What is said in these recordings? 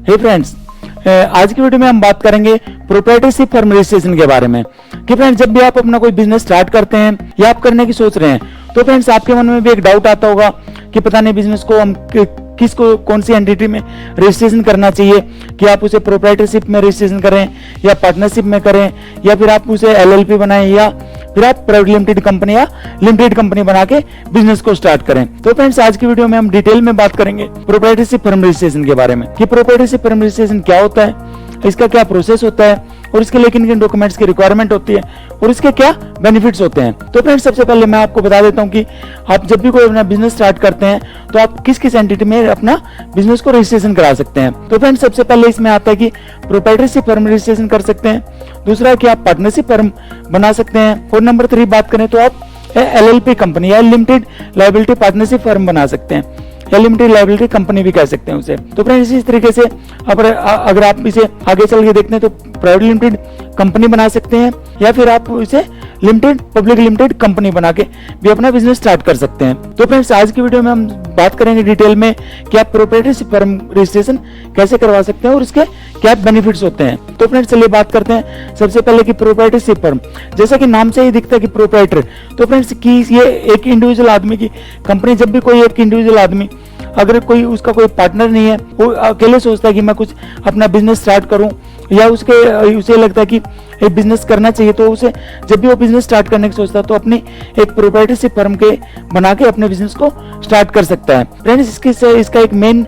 हे friends, आज की video में हम बात करेंगे प्रोप्राइटरशिप फर्म रजिस्ट्रेशन के बारे में कि फ्रेंड्स जब भी आप अपना कोई बिजनेस स्टार्ट करते हैं या आप करने की सोच रहे हैं तो फ्रेंड्स आपके मन में भी एक डाउट आता होगा कि पता नहीं बिजनेस को हम किसको कौन सी एंटिटी में रजिस्ट्रेशन करना चाहिए, कि आप उसे प्रोप्राइटरशिप में रजिस्ट्रेशन करें या पार्टनरशिप में करें या फिर आप उसे एलएलपी बनाएं या फिर आप प्राइवेट लिमिटेड कंपनी या लिमिटेड कंपनी बना के बिजनेस को स्टार्ट करें। तो फ्रेंड्स आज की वीडियो में हम डिटेल में बात करेंगे प्रोप्राइटरशिप फर्म रजिस्ट्रेशन के बारे में कि प्रोप्राइटरशिप फर्म रजिस्ट्रेशन क्या होता है, इसका क्या प्रोसेस होता है और इसके लिए किन किन डॉक्यूमेंट्स की रिक्वायरमेंट होती है और इसके क्या बेनिफिट्स होते हैं। तो फ्रेंड्स सबसे पहले मैं आपको बता देता हूं कि आप जब भी कोई अपना बिजनेस स्टार्ट करते हैं तो आप किस किस एंटिटी में अपना बिजनेस को रजिस्ट्रेशन करा सकते हैं। तो फ्रेंड्स सबसे पहले इसमें आता है कि प्रोप्राइटरशिप फर्म रजिस्ट्रेशन कर सकते हैं, दूसरा है कि आप पार्टनरशिप फर्म बना सकते हैं और नंबर 3 बात करें तो आप एलएलपी कंपनी या लिमिटेड लायबिलिटी पार्टनरशिप फर्म बना सकते हैं या लिमिटेड लायबिलिटी कंपनी भी कह सकते हैं उसे। तो फ्रेंड्स इस तरीके से अगर आप इसे आगे चल के देखते हैं तो प्राइवेट लिमिटेड कंपनी बना सकते हैं या फिर आप इसे लिमिटेड पब्लिक लिमिटेड कंपनी बना के भी अपना बिजनेस स्टार्ट कर सकते हैं। तो फ्रेंड्स आज की वीडियो में हम बात करेंगे डिटेल में कि आप प्रोप्राइटरशिप फर्म रजिस्ट्रेशन कैसे करवा सकते हैं और इसके क्या बेनिफिट्स होते हैं। तो फ्रेंड्स चलिए बात करते हैं सबसे पहले कि प्रोप्राइटरशिप फर्म, जैसा कि नाम से ही दिखता है कि प्रोप्राइटर, तो फ्रेंड्स कि ये एक इंडिविजुअल आदमी की कंपनी, जब भी कोई एक इंडिविजुअल आदमी अगर कोई उसका कोई पार्टनर नहीं है, वो अकेले सोचता है कि मैं कुछ अपना बिजनेस स्टार्ट करूं या उसे लगता है कि एक बिजनेस करना चाहिए, तो उसे जब भी वो बिजनेस स्टार्ट करने की सोचता है तो अपनी एक प्रोप्राइटरशिप फर्म के बना के अपने बिजनेस को स्टार्ट कर सकता है। फ्रेंड्स इसका एक मेन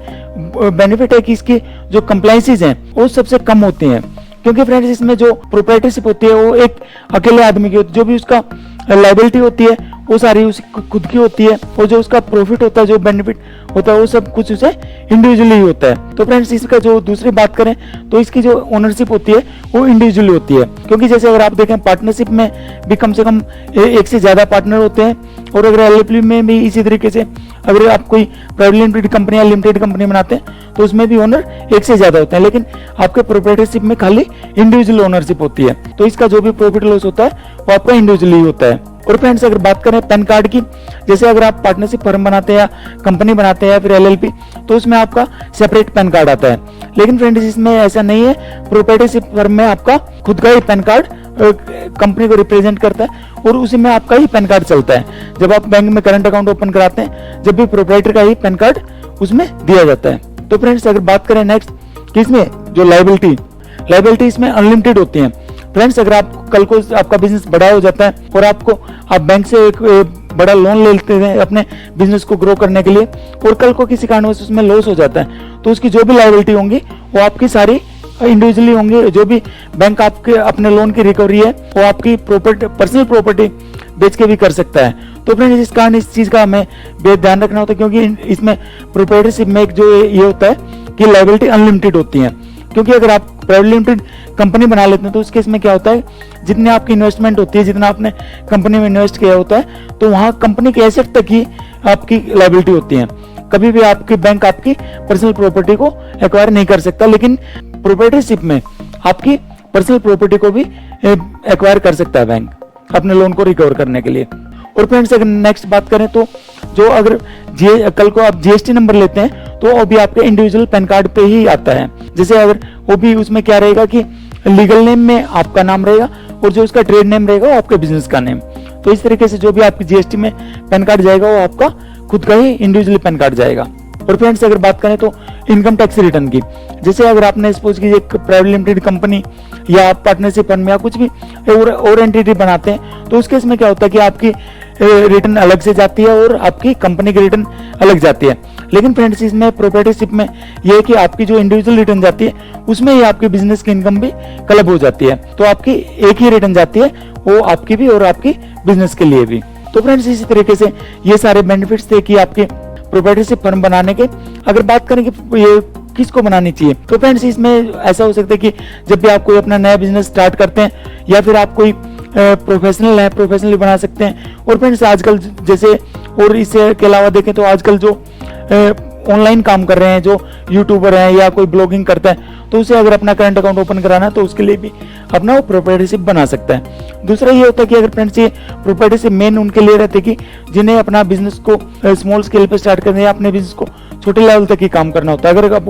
बेनिफिट है कि इसकी जो कंप्लायंसेस हैं वो सबसे कम होती हैं, क्योंकि फ्रेंड्स इसमें जो प्रोप्राइटरशिप होती है वो एक अकेले आदमी की होती है, जो भी उसका लायबिलिटी होती है वो सारी उसकी खुद की होती है और जो उसका प्रॉफिट होता है, जो बेनिफिट होता है वो सब कुछ उसे इंडिविजुअली ही होता है। तो फ्रेंड्स इसका जो दूसरी बात करें तो इसकी जो ओनरशिप होती है वो इंडिविजुअली होती है, क्योंकि जैसे अगर आप देखें पार्टनरशिप में भी कम से कम एक से ज्यादा पार्टनर होते हैं और अगर एलएलपी में भी इसी तरीके से अगर आप कोई प्राइवेट लिमिटेड कंपनी या लिमिटेड कंपनी बनाते हैं तो उसमें भी ओनर एक से ज्यादा होते हैं, लेकिन आपके प्रोप्राइटरशिप में खाली इंडिविजुअल ओनरशिप होती है, तो इसका जो भी प्रॉफिट लॉस होता है वो आपका इंडिविजुअली होता है। और फ्रेंड्स अगर बात करें पैन कार्ड की, जैसे अगर आप पार्टनरशिप फर्म बनाते हैं या कंपनी बनाते हैं या फिर एलएलपी, तो उसमें आपका सेपरेट पैन कार्ड आता है, लेकिन फ्रेंड्स इसमें ऐसा नहीं है। प्रोप्राइटरशिप फर्म में आपका खुद का ही पैन कार्ड कंपनी को रिप्रेजेंट करता है और उसी में आपका ही पैन कार्ड चलता है। जब आप बैंक में करंट अकाउंट ओपन कराते हैं जब भी प्रोप्राइटर का ही पैन कार्ड उसमें दिया जाता है। तो फ्रेंड्स अगर बात करें नेक्स्ट कि इसमें जो लायबिलिटी इसमें अनलिमिटेड होती है। फ्रेंड्स अगर आप कल को आपका बिजनेस बड़ा हो जाता है और आप बैंक से एक बड़ा लोन ले लेते हैं अपने बिजनेस को ग्रो करने के लिए और कल को किसी कारणवश उसमें लॉस हो जाता है, तो उसकी जो भी लायबिलिटी होंगी वो आपकी सारी इंडिविजुअली होंगी। जो भी बैंक आपके अपने लोन की रिकवरी है वो आपकी पर्सनल प्रॉपर्टी बेच के भी कर सकता है। तो फ्रेंड्स इस कारण इस चीज का हमें बेहद ध्यान रखना होता है, क्योंकि इसमें प्रोप्राइटरशिप में एक जो ये होता है कि लायबिलिटी अनलिमिटेड होती है, क्योंकि अगर आप प्राइवेट लिमिटेड कंपनी बना लेते हैं तो उस केस में क्या होता है, जितनी आपकी इन्वेस्टमेंट होती है, जितना आपने कंपनी में इन्वेस्ट किया होता है, तो वहां कंपनी के एसेट तक ही आपकी लायबिलिटी होती है। कभी भी आपकी बैंक आपकी पर्सनल प्रॉपर्टी को एक्वायर नहीं कर सकता, लेकिन प्रोप्राइटरशिप में आपकी पर्सनल प्रॉपर्टी को भी एक्वायर कर सकता है बैंक अपने लोन को रिकवर करने के लिए। और फ्रेंड्स अगर नेक्स्ट बात करें तो जो अगर कल को आप जीएसटी नंबर लेते हैं तो वो भी आपके इंडिविजुअल पैन कार्ड पे ही आता है। जैसे अगर वो भी उसमें क्या रहेगा कि लीगल नेम में आपका नाम रहेगा और जो उसका ट्रेड नेम रहेगा वो आपके बिजनेस का नेम। तो इस तरीके से जो भी आपकी जीएसटी में पैन कार्ड जाएगा वो आपका खुद का ही इंडिविजुअल पैन कार्ड जाएगा। और फ्रेंड्स अगर बात करें तो इनकम टैक्स रिटर्न की, जैसे अगर आपने सपोज कीजिए एक प्राइवेट लिमिटेड कंपनी या पार्टनरशिप फर्म या कुछ भी और एंटिटी बनाते हैं, तो उस केस में क्या होता है कि आपकी रिटर्न अलग से जाती है और आपकी कंपनी की रिटर्न अलग जाती है। लेकिन फ्रेंड्स इसमें प्रोप्राइटरशिप में यह है कि आपकी जो इंडिविजुअल रिटर्न जाती है उसमें ही आपके बिजनेस की इनकम भी क्लब हो जाती है, तो आपकी एक ही रिटर्न जाती है, वो आपकी भी और आपकी बिजनेस के लिए भी। तो फ्रेंड्स इसी तरीके से ये सारे बेनिफिट्स थे कि आपके प्रोप्राइटरशिप फर्म बनाने के। अगर बात करें कि ये किसको बनानी चाहिए, तो फ्रेंड्स इसमें ऐसा हो सकता है कि जब भी आप कोई अपना नया बिजनेस स्टार्ट करते हैं या फिर आप कोई प्रोफेशनल है, प्रोफेशनली बना सकते हैं। और फ्रेंड्स आजकल जैसे और इससे के अलावा देखें तो आजकल जो ऑनलाइन काम कर रहे हैं, जो यूट्यूबर हैं या कोई ब्लॉगिंग करता है, तो उसे अगर अपना करंट अकाउंट ओपन कराना है तो उसके लिए भी अपना वो प्रोप्राइटरशिप बना सकता है। दूसरा ये होता है कि अगर फ्रेंड्स ये प्रोप्राइटरशिप मेन उनके लिए रहते कि जिन्हें अपना बिजनेस को स्मॉल स्केल पे स्टार्ट करना है या अपने बिजनेस को छोटे लेवल तक ही काम करना होता है। अगर आप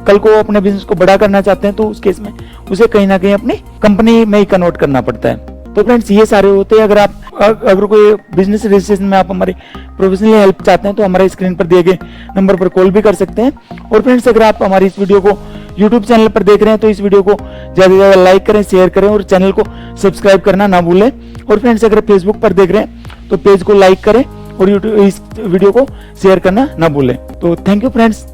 कल को अपने बिजनेस को बड़ा करना चाहते हैं तो उस केस में उसे कहीं ना कहीं अपनी कंपनी में ही कन्वर्ट करना पड़ता है। तो फ्रेंड्स ये सारे होते हैं। अगर कोई बिजनेस रजिस्ट्रेशन में आप हमारी प्रोफेशनली हेल्प चाहते हैं तो हमारे स्क्रीन पर दिए गए नंबर पर कॉल भी कर सकते हैं। और फ्रेंड्स अगर आप हमारी इस वीडियो को यूट्यूब चैनल पर देख रहे हैं तो इस वीडियो को ज्यादा से ज्यादा लाइक करें, शेयर करें और चैनल को सब्सक्राइब करना ना भूलें। और फ्रेंड्स अगर फेसबुक पर देख रहे हैं तो पेज को लाइक करें और यूट्यूब इस वीडियो को शेयर करना ना भूलें। तो थैंक यू फ्रेंड्स।